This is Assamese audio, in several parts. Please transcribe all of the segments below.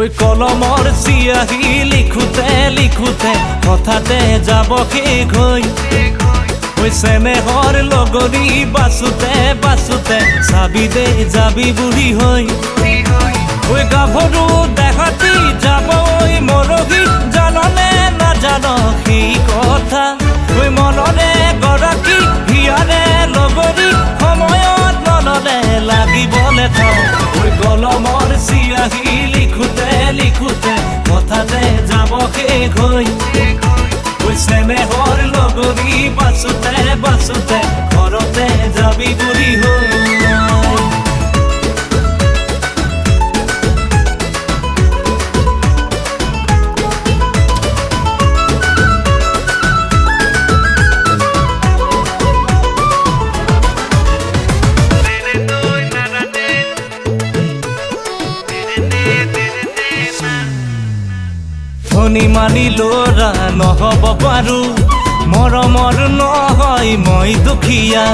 ওই কলমৰ চিয়াহী লিখোতে লিখোতে হঠাতে যাব শেষ হৈ ওই চেনেহৰ লগৰী বাচোতে বাচোতে চাবি দে যাবি বুঢ়ী হৈ ওই গাভৰু দেখাতি যাব ওই মৰহি জাননে নাজান সেই কথা ওই মনৰে গৰাকী হিয়াৰে লগৰী সময়ত মনলে লাগিবলে থওঁ ওই কলমৰ চিয়াহী লিখোতে লিখোতে হঠাতে যাব শেষ হৈ ওই চেনেহৰ লগৰী বাচোতে বাচোতে ঘৰতে যাবি বুঢ়ী হৈ ধনী মানি ল'ৰা নহ'ব পাৰো মৰমৰ নহয় মই দুখীয়া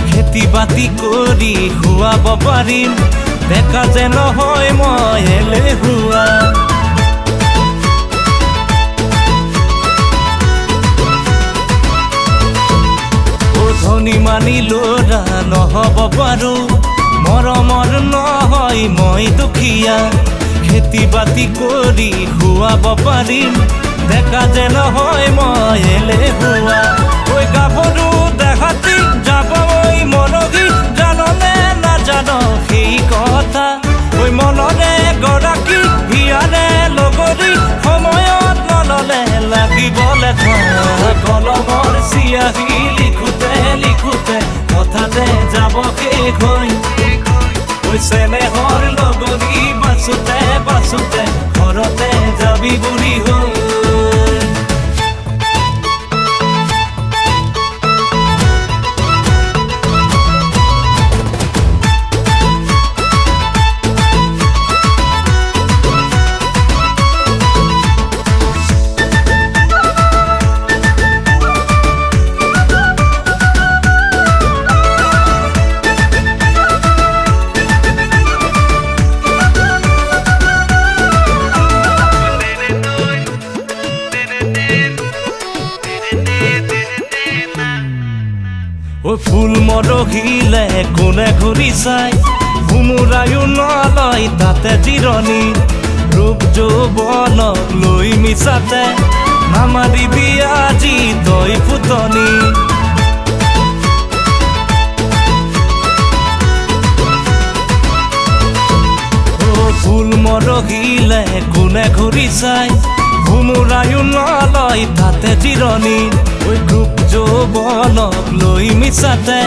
খেতি বাতি কৰি খুৱাব পাৰিম ডেকা যে নহয় মই এলেহুৱা ধনী মানি ল'ৰা নহ'ব পাৰো মৰমৰ নহয় মই দুখীয়া খেতি বাতি কৰি খুৱাব পাৰিম ডেকা যে নহয় মই এলেহুৱা ওই গাভৰু দেখাতি যাব ওই মৰহি জাননে নাজান সেই কথা ওই মনৰে গৰাকী হিয়াৰে লগৰী সময়ত মনলে লাগিবলে থওঁ কলমৰ চিয়াহী লিখোতে লিখোতে হঠাতে যাব শেষ হৈ ওই চেনেহৰ লগৰী বাচোতে বাচোতে ঘৰতে যাবি বুঢ়ী হৈ ওই ফুল মৰহিলে কোনে ঘূৰি চাই ভুমুৰায়ো নলয় তাতে জিৰণি ৰূপ যৌৱনক লৈ মিছাতে নামাৰিবি আজি তই ফুটনি ফুল মৰহিলে কোনে ঘূৰি চাই ভুমুৰায়ো নলয় তাতে জিৰণি ওই ৰূপ যৌৱনক লৈ মিছাতে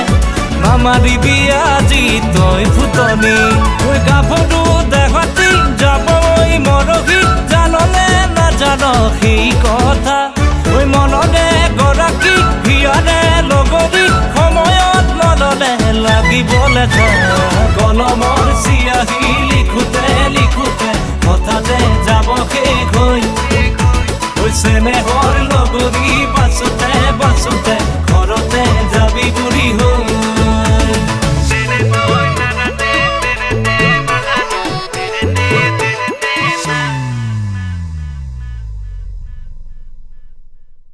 নামাৰিবি আজি তই ফুটনি ওই গাভৰু দেখাতি যাব ওই মৰহি জাননে নাজান সেই কথা ওই মনৰে গৰাকী হিয়াৰে লগৰী সময়ত মনলে লাগিবলে থওঁ কলমৰ চিয়াহী লিখোতে লিখোতে হঠাতে যাব শেষ হৈ ওই চেনেহৰ